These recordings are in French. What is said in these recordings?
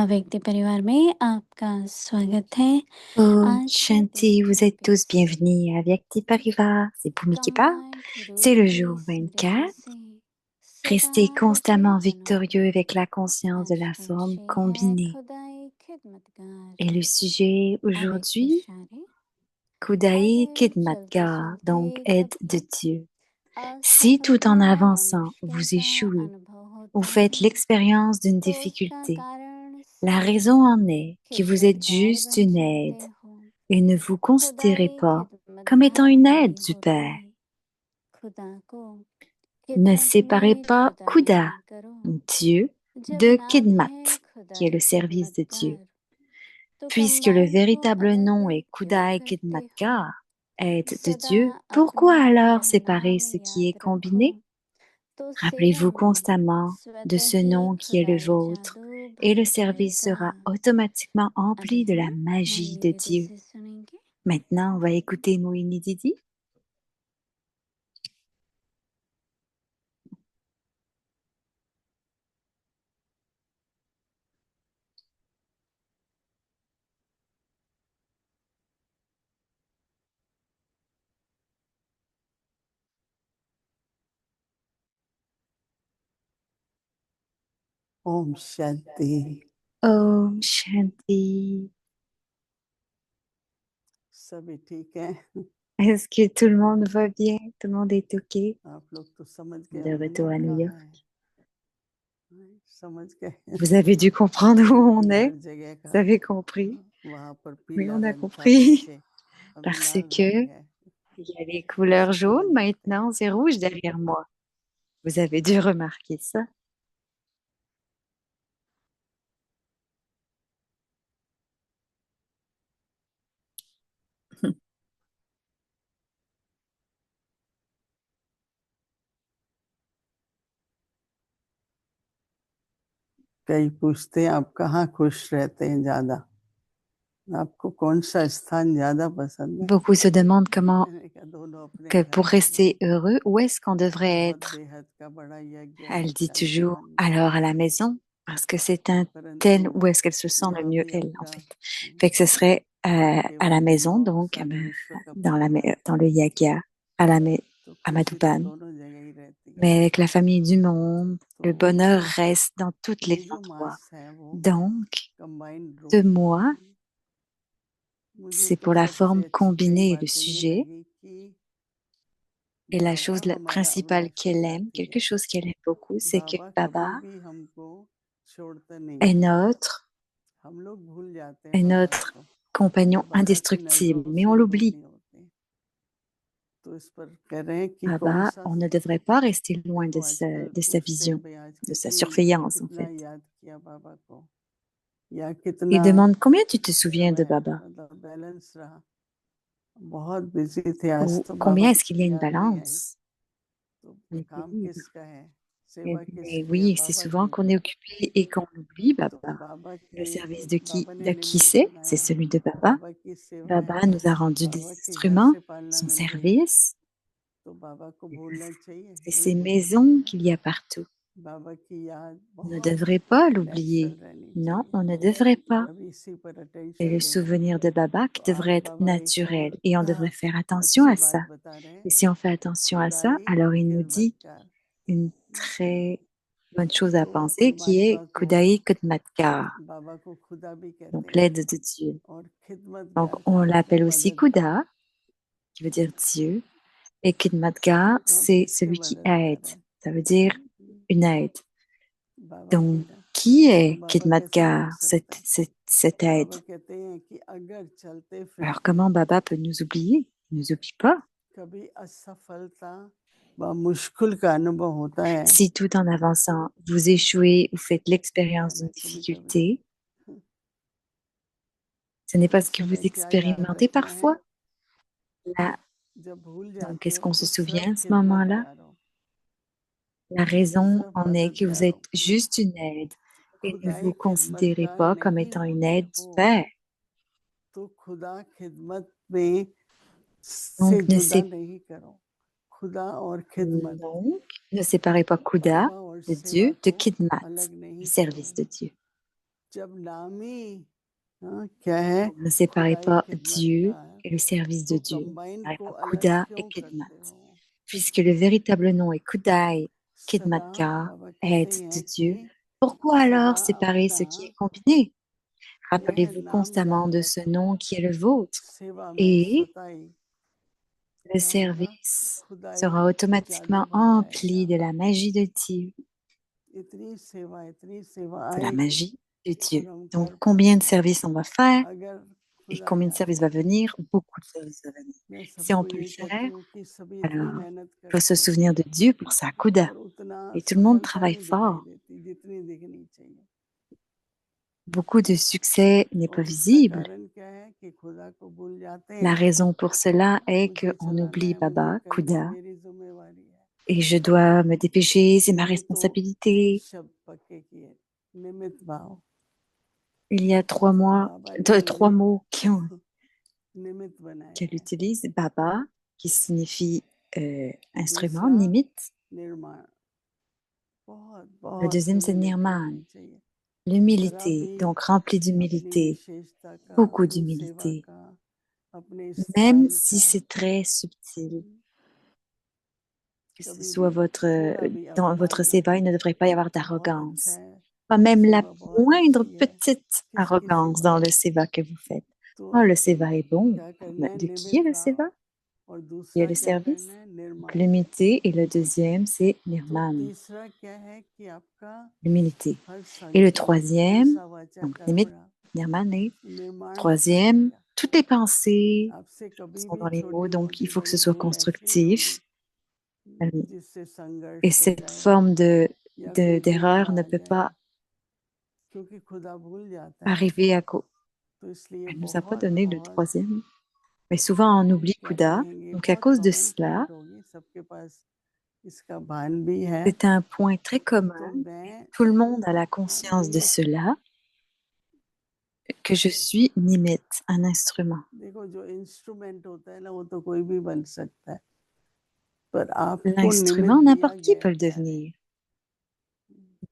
व्यक्ति परिवार में आपका स्वागत है। Oh, आज का Shanti, दिन vous êtes tous 24 bienvenus à Vyakti Parivar. C'est Bhumi qui parle. Combined C'est le गुरु की jour स्मृति 24. से सदा Restez बचे constamment बनो। victorieux avec la conscience de आज la का forme विषय है combinée. खुदाई खिदमतगार। Et le sujet avec aujourd'hui, इशारे Kudai अगर चलते Kidmatka, चलते donc aide कभी de Dieu. Si tout असफलता en या avançant, मुश्किल vous का échouez अनुभव ou होता faites है l'expérience d'une तो उसका difficulté, कारण la सिर्फ raison en est que vous êtes खिदमतगार juste बन une जाते aide हो। et ne vous considérez खुदाई pas comme étant खिदमतगार une aide नहीं du होते। Père. खुदा को Ne खिदमत séparez में pas Kuda, खुदाई करो। Dieu, जब de नाम Kidmat, है qui est खुदाई le service de Dieu. खिदमतगार तो Puisque le कंबाइन को véritable अलग nom est क्यों Kudai करते हो। Kidmatka, aide de सदा Dieu, pourquoi अपना alors यह séparer नाम ce qui est याद रखो combiné? तो सेवा Rappelez-vous में constamment de स्वतः ce ही nom qui est le खुदाई vôtre, जादू et le भर service जाएगा। sera automatiquement अभी empli de la हम magie मोहिनी de दीदी Dieu. से सुनेंगे। Maintenant, on va écouter Moïni Didi. Om Shanti. Om Shanti. सभी ठीक है? Est-ce que tout le monde va bien? Tout le monde est OK? आप लोग तो समझ गए De होंगे retour à New York. कहाँ है। समझ गए Vous avez dû comprendre où on कि est. हर जगह Vous का avez compris. वहाँ पर Oui, पीला on a रंग था compris. पीछे, अभी Parce लाल रंग que है। il y a les couleurs सब jaunes, समझ जाते हैं। maintenant c'est rouge derrière moi. Vous avez dû remarquer ça. कई पूछते हैं आप कहाँ खुश रहते हैं ज्यादा, आपको कौन सा स्थान ज्यादा पसंद है? Beaucoup se demandent comment, मैंने कहा दोनों अपने que घर pour में rester heureux, où est-ce qu'on devrait बहुत être? बेहद का बड़ा यज्ञ है Elle dit शांति toujours, वन का, alors à la maison, parce que c'est un tel, परंतु où est-ce qu'elle se sent le यहाँ mieux, भी elle, en आपका fait. Fait que ce serait à la केवल मैं maison, और donc सारे विश्व का परिवार, dans le Yagia, तो à खुशी तो Madhuban. दोनों जगह ही रहती है। Mais avec la famille du monde, le तो bonheur reste dans tous ये les जो endroits. मास है वो Donc, कंबाइंड ce रूप में mois, है। मुझे c'est तो pour la सबसे forme अच्छी कई combinée et le बातें ये sujet. लगी कि Et la बाबा chose हमारा principale अविनाशी qu'elle aime, साथी quelque है। chose qu'elle aime beaucoup, c'est que बाबा Baba कभी भी हमको छोड़ते नहीं est है। हम लोग भूल जाते हैं बाबा notre को, compagnon पर बाबा की indestructible, नजरों mais से on भूल l'oublie. नहीं होते। तो इस पर कह रहे हैं कि कौन Baba, सा, on ne devrait pas rester loin देखो आजकल de sa पूछते हैं vision, भाई आज de sa कितनी surveillance en कितना fait. याद किया बाबा को, या Il कितना demande combien tu te souviens de समय Baba मतलब बैलेंस रहा। बहुत बिजी थे आज ou तो बाबा combien est-ce qu'il y a une याद नहीं आई। balance. तो On est काम libre. किसका है, सेवा Mais किसकी है? oui, c'est बाबा souvent की qu'on है। est occupé et qu'on oublie तो Baba. बाबा Le की, service de qui? बाबा ने De qui निमित्त c'est? C'est बनाया, celui de Baba. बाबा की सेवा है, Baba nous a rendu des बाबा के घर instruments, से पालना son मिल रही है, service. तो बाबा को भूलना चाहिए? C'est नहीं ces भूलना maisons चाहिए। qu'il y a partout. बाबा की याद On ne बहुत devrait pas नेचुरल l'oublier. रहनी Non, चाहिए, on ne devrait pas. कभी इसी पर Et le अटेंशन देना। souvenir de Baba तो qui आज devrait être बाबा एक naturel. और Et on devrait faire attention अच्छी à बात ça. बता रहे हैं, Et si on fait attention à ça, खुदाई alors il nous dit खिदमतकार। une très bonne chose à तो penser qui परमात्मा est को, Kudai Kudmatkar, बाबा को खुदा भी कहते donc हैं l'aide de Dieu. और Donc खिदमतगार का on अर्थ है l'appelle aussi मददगार। Kuda, qui veut dire Dieu. Et Kidmatkar, तो हम c'est किसके celui qui मददगार aide. हैं? Ça veut dire une aide. बाबा की Donc, ना। qui तो est बाबा कैसे भूल Kidmatkar, सकता है? cette aide? बाबा कहते हैं कि अगर चलते Alors, फिरते comment Baba peut nous oublier? Il nous oublie pas. कभी असफलता व मुश्किल का अनुभव होता है, Si tout en avançant, vous échouez ou faites l'expérience कहना d'une कभी कभी, difficulté, ce n'est pas ce उस que vous समय क्या याद expérimentez रखना है? parfois. Là, जब भूल donc, जाते qu'est-ce हो qu'on se तो souvient सिर्फ à ce moment-là? खिदमतगार हो, La raison सिर्फ en est que vous मददगार हो, êtes juste une aide et ne vous खुदाई considérez खिदमतगार pas comme नहीं étant une होते aide du हो Père. तो खुदा खिदमत में से Donc, जुदा नहीं करो। खुदा और खिदमत, donc, ne séparez pas Kuda बाबा और de सेवा Dieu de को Kidmat, अलग le नहीं करो। service de Dieu. जब नाम ही क्या है Ne séparez खुदाई pas खिदमत Dieu का et le service de तो Dieu. Ne कंबाइन séparez को pas अलग Kuda et क्यों Kidmat. करते हो? Puisque le véritable nom est Kudai सदा Kidmatka, बाबा कहते aide de हैं Dieu, कि pourquoi alors सदा séparer ce अपना qui est combiné? यह Rappelez-vous नाम याद constamment de ce रखो, nom qui est le vôtre सेवा में et सताई le क्या होगा? service खुदाई sera जादू automatiquement बन empli जाएगा। de la magie de Dieu. इतनी सेवा C'est la आएगी magie de और Dieu. हम Donc, कर combien de पाएंगे services on va faire अगर et खुदा combien de याद services va रहे। venir? Beaucoup de services va venir. मैं Si on सबको peut le ये कहती faire, हूँ कि सभी इतनी alors मेहनत il faut se करते हैं souvenir de Dieu pour sa Kuda. पर उतना Et tout le monde सफलता travaille नहीं दिखाई fort. देती जितनी दिखनी चाहिए। Beaucoup de succès n'est pas और उसका visible. कारण क्या है कि खुदा को भूल जाते La हैं। raison pour cela est मुझे qu'on चलाना oublie है, मुझे Baba, करना है, Kuda, मेरी जिम्मेवारी है। et je dois me dépêcher, c'est ma मैंने तो 3 responsabilité. शब्द पक्के किए, निमित्त भाव। Il y a 3 mois, बाबा ने 3 मुझे mots निमित्त बनाया qu'elle है। utilise. Baba, qui signifie instrument, दूसरा nimit. निर्माण, बहुत Le बहुत deuxième, c'est ह्यूमिलिटी Nirman, होनी चाहिए। जरा l'humilité. भी Donc, rempli अपनी d'humilité, विशेषता का, beaucoup अपनी सेवा d'humilité. का, अपने Même स्थान si का c'est très subtil, que ce कभी soit भी थोड़ा भी dans अभिमान votre ना seva, il ne हो। devrait pas y avoir बहुत अच्छा d'arrogance. है, Pas même la सेवा बहुत moindre अच्छी है, petite किसकी arrogance सेवा dans है? le seva que vous faites. तो Oh, le seva est bon. क्या करना Mais है? de qui est निमित्त le भाव। seva? और Qui est दूसरा le क्या service? करना है? Donc, निर्माण। l'humilité. Et le deuxième, c'est तो Nirman, तीसरा क्या है कि आपका l'humilité. हर Et le संकल्प, troisième, मनसा वाचा donc Nimit, कर्मणा Nirman, et निर्माण से troisième, बनेगा। toutes les pensées आपसे कभी sont भी dans les mots, छोटी donc il मोटी faut que ce बड़ी soit भूल ऐसी नहीं constructif. होगी जिससे Et संघर्ष हो cette जाए forme या कोई d'erreur दुविधा ne आ peut जाए, pas क्योंकि खुदा भूल जाता है। arriver à cause. तो इसलिए Elle nous a pas बहुत donné le बहुत troisième. Mais souvent, on oublie क्या Kuda. कहेंगे, Donc, à बहुत cause de common cela, point होगी, सबके पास इसका भान भी है। c'est un point très तो commun. मैं Tout le monde a la conscience de cela, que je suis Nimit, un instrument. देखो जो इंस्ट्रूमेंट होता है ना वो तो कोई भी बन सकता है, पर आपको निमित्त L'instrument, दिया n'importe qui गया peut है le प्यारे। devenir.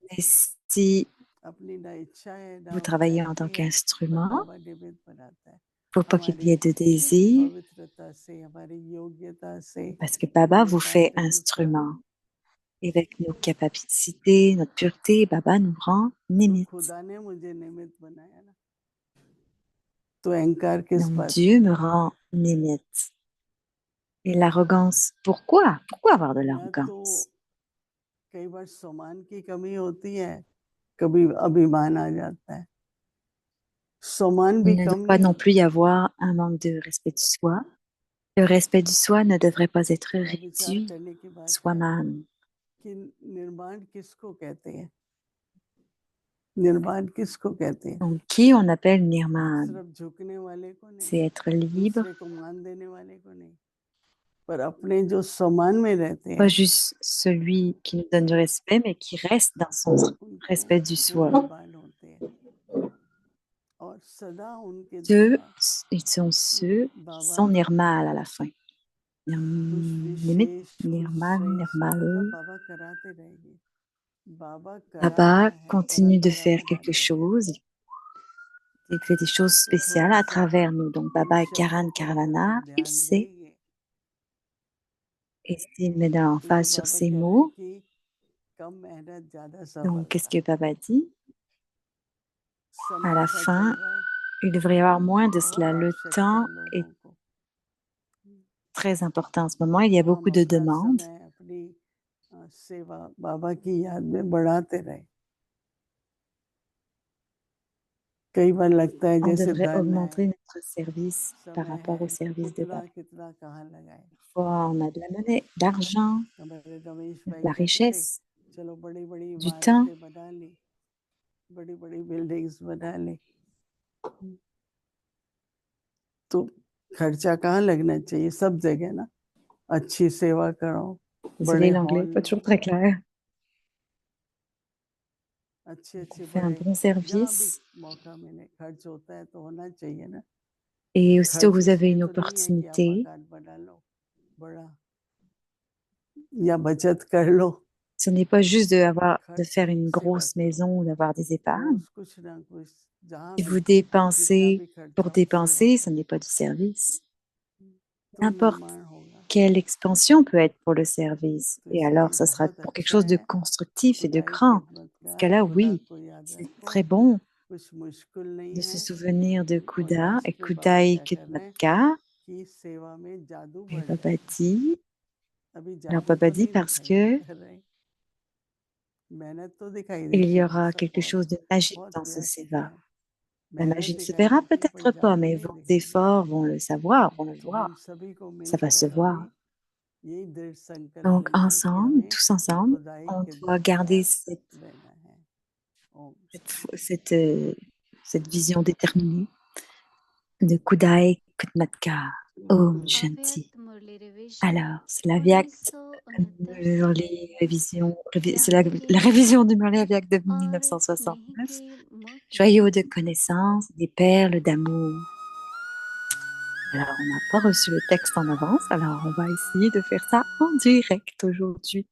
Mais si अपनी ना इच्छा है ना vous travaillez en tant चाहती है, पर qu'instrument, बाबा निमित्त बनाता है। faut pas qu'il y हमारी ait de désir, पवित्रता से, हमारी योग्यता से, parce que Baba vous fait कृपालुता instrument. Et avec nos capacités, notre pureté, Baba nous rend तो Nimit. खुदा ने मुझे निमित्त बनाया ना, तो अहंकार किस Donc बात Dieu का? me rend Nimit. Et l'arrogance, pourquoi? Pourquoi avoir de या तो l'arrogance? कई बार सम्मान की कमी होती है, कभी अभिमान आ जाता है। सम्मान भी Il ne doit कम pas non नहीं, plus y avoir un manque de respect du soi. Le respect du soi ne devrait pas être थोड़ा विचार réduit करने की बात है soi-même. कि निर्माण किसको कहते हैं? निर्माण किसको कहते हैं? Donc, qui on appelle Nirman? सिर्फ झुकने वाले को नहीं, C'est être libre, दूसरे को मान देने वाले को नहीं, पर अपने जो सम्मान में रहते pas हैं juste celui qui nous donne du respect, mais qui reste dans son उनके respect du वो soi. निर्माण होते हैं और सदा उनके Ceux, द्वारा ils sont ceux qui बाबा sont Nirmal à la fin. कुछ Nimit, विशेष, कुछ Nirmal, श्रेष्ठ Nirmal. मतलब बाबा कराते रहेंगे। बाबा करा Baba रहा है, continue de परंपरा faire बना quelque रहे हैं। chose. Il fait des choses तो spéciales थोड़ा à सा travers nous. Donc, इन Baba est शब्दों Karan को अगर Karavana, आप il ध्यान sait. देंगे, Et s'il met de तो ये l'emphase sur बाबा ces कह रहे हैं mots, कि कम मेहनत ज्यादा donc qu'est-ce सफलता। que Baba dit? À समय la ऐसा चल fin, रहा है, il devrait y avoir moins de बहुत cela. Le आवश्यकता temps है est लोगों को, très important en ce moment. Il y a तो हम beaucoup de अपना demandes. समय अपनी सेवा बाबा की याद में बढ़ाते रहे। कई बार लगता है On जैसे devrait धन है, augmenter notre service par समय rapport है, au service de कितना Baba. कितना कहाँ लगाए। Parfois, on a de la monnaie, de l'argent, हमारे रमेश de भाई la कहते थे, richesse, चलो बड़ी बड़ी du temps. इमारतें बना ली, बड़ी बड़ी बिल्डिंग्स बना ली, तो खर्चा कहाँ लगना चाहिए? सब जगह ना, अच्छी सेवा करो, बड़े Désolée, l'anglais hall n'est pas लो, toujours très clair. अच्छे On अच्छे fait un बड़े, bon जहाँ भी service. मौका मिले, खर्च होता है तो होना चाहिए ना। Et aussitôt que खर्च vous avez इसलिए une तो नहीं है कि आप opportunité, मकान बना लो बड़ा या बचत कर लो, Ce n'est pas juste de खर्च faire une से grosse बचो, maison ou d'avoir des épargnes. रोज कुछ ना कुछ जहाँ Si भी vous जितना dépensez भी खर्चा pour हो सेवा dépenser, ce करो, n'est pas du service. तो N'importe निर्माण होगा। quelle expansion peut être pour le service. तो Et इसलिए alors, ça sera बहुत pour quelque अच्छा chose de है, constructif et de खुदाई grand. खिदमत Dans ce का cas-là, खुदा oui, को याद c'est रखो, très bon कुछ मुश्किल नहीं de se है। souvenir de और Kuda et लास्ट में बाबा Kudai क्या कर रहे हैं Kutmatka. कि सेवा में जादू Et बढ़ Papa जाएगा। dit, अभी alors जादू Papa तो dit नहीं parce दिखाई que दे रहे, मेहनत तो दिखाई il y देती है, aura सब quelque chose de magique बहुत dans ce व्यस्त seva. है, La मेहनत magie ne se दिखाई verra देती है पर peut-être pas, जादू mais नहीं vos दिखाई देता। efforts vont le savoir, vont le तो हम voir. सभी को Ça va se मिलकर voir. अभी यही दृढ़ संकल्प Donc लेना है कि ensemble, हमें tous ensemble, खुदाई on doit खिदमत garder का रहना है। ओम Shanti. cette vision déterminée de Kudai Kutmatka. Om Shanti. अव्यक्त मुरली revision Alors, c'est la Vyakt 1969 Murli révision, c'est ज्ञान के la révision du रत्न Murli Vyakt de और स्नेह 1969. के मोती Joyau de connaissances, des perles d'amour. Alors, on n'a pas reçu le texte en avance, alors on va essayer de faire ça en direct aujourd'hui.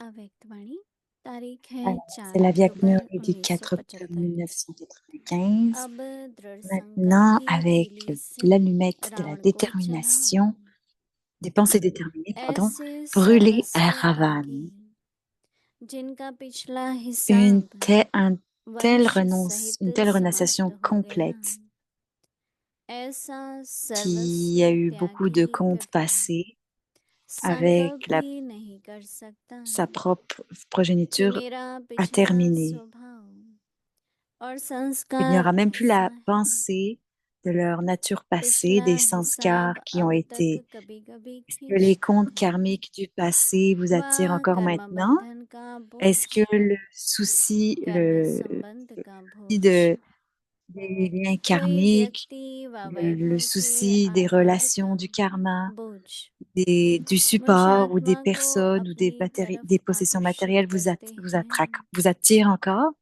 अव्यक्त वाणी तारीख है Alors, 4 c'est la Vyak अक्टूबर Murli du 4 octobre 1975। 1995. अब दृढ़ संकल्प Maintenant, की avec तीली से l'allumette de la रावण को détermination, जलाऊं, des pensées déterminées, pardon, ऐसे brûler à सर्वस्व Ravan. त्यागी जिनका पिछला Une, हिसाब telle वंश सहित une telle समाप्त renonciation हो गया, complète ऐसा qui a सर्वस्व eu beaucoup de त्यागी comptes कभी passés संकल्प avec भी नहीं कर सकता sa propre कि progéniture मेरा a पिछला terminé. स्वभाव और Il n'y संस्कार aura même plus ऐसा la है, pensée de leur nature passée, पिछला des sanskars हिसाब qui ont अब तक été. कभी कभी Est-ce que les खींचता comptes हूँ, karmiques du passé vous attirent वह encore कर्म maintenant? बंधन का Est-ce que बोझ, le souci, कर्म संबंध का souci बोझ, des liens कोई karmiques, व्यक्ति व le वैभव के souci des आधार relations का du karma, बोझ du support ou des मनुष्यात्मा को personnes ou अपनी तरफ des possessions आकर्षित matérielles करते हैं। vous attirent encore?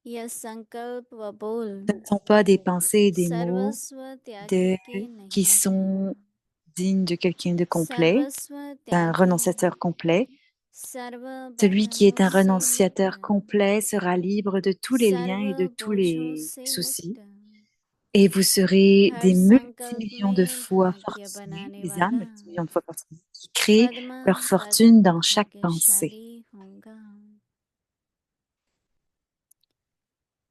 यह संकल्प व बोल Ce ne sont pas des pensées et des mots सर्वस्व त्यागी के qui नहीं sont हैं, dignes de quelqu'un de complet, सर्वस्व d'un त्यागी renonciateur complet. सर्व Celui qui est बंधनों un से renonciateur मुक्त, complet sera libre de tous les liens सर्व et de tous बोझों les से soucis. मुक्त, Et vous serez हर des संकल्प multimillions de में fois भाग्य fortunés, बनाने des âmes वाला multimillions de fois fortunées, qui créent Padma leur fortune पदम dans chaque pensée. भाग्यशाली होगा।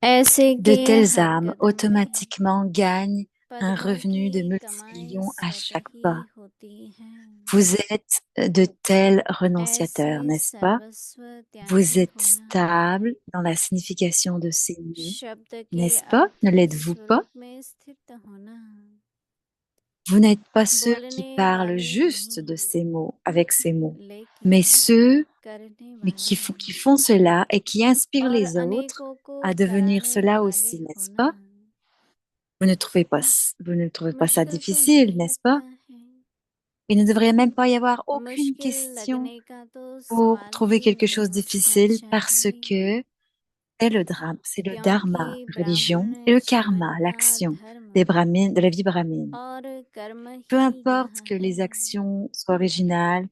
ऐसे De के telles हर âmes कदम में automatiquement gagnent un पदमों revenu de की कमाई multimillions à स्वतः chaque pas. ही होती है, Vous êtes de tels ऐसे renonciateurs, n'est-ce pas? सर्वस्व Vous त्यागी êtes होना stable dans la signification de ces mots, शब्द के n'est-ce pas? अर्थ Ne l'êtes-vous pas? स्वरूप में स्थित होना, Vous n'êtes pas ceux qui बोलने parlent वाले juste de नहीं ces mots, avec ces mots, mais लेकिन ceux करने mais वाले, qui font cela et qui inspirent और les autres अनेकों को à devenir कराने cela वाले aussi, n'est-ce होना pas? Vous ne trouvez pas ça मुश्किल तो difficile, नहीं n'est-ce pas? लगता है, Il ne devrait même pas y avoir aucune मुश्किल question लगने का तो pour सवाल trouver ही quelque नहीं chose de उठना difficile parce चाहिए, que c'est le drame, c'est le dharma, क्योंकि la religion, ब्राह्मण et le karma, जीवन का l'action धर्म des brahmines, de la vie brahmine. और कर्म Peu ही importe यह que है, les actions soient originales,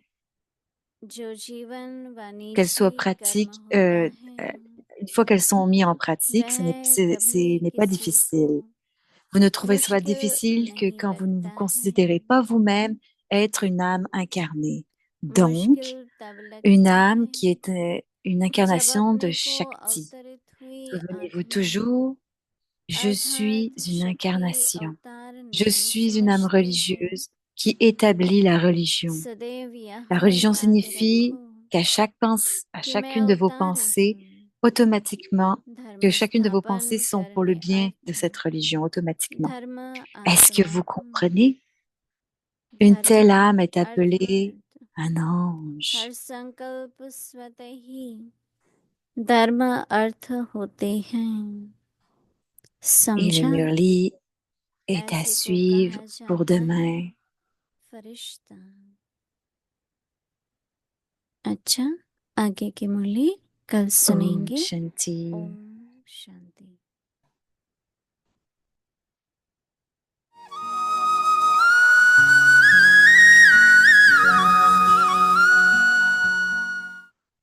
जो जीवन व qu'elles soient निजी कर्म pratiques, होता है, une fois qu'elles sont mises en pratique, वह ce कभी n'est pas किसी को difficile. Vous ne trouvez cela मुश्किल difficile que नहीं quand vous ne लगता vous है, considérez pas vous-même être une âme incarnée. मुश्किल Donc, तब une लगता âme है qui est une जब incarnation de अपने को Shakti. अवतरित हुई Souvenez-vous आत्मा toujours, je suis अर्थात une शक्ति incarnation. अवतार Je नहीं suis une âme समझते हैं, religieuse qui établit la religion. सदैव La यहाँ religion याद signifie रखो qu'à कि मैं chacune de vos अवतार pensées, हूँ, automatiquement, que धर्म chacune de vos pensées स्थापन sont pour le करने bien de अर्थ, cette religion, automatiquement. धर्म Est-ce que आत्मा vous हूँ, comprenez? Une धर्म telle âme est अर्थात appelée un ange. हर संकल्प स्वतः ही धर्म अर्थ होते हैं। Et le समझा? murli est à ऐसे को suivre कहा pour जाता है demain. फरिश्ता। अच्छा, आगे की मुरली कल Om सुनेंगे। Shanti. ओम शांति।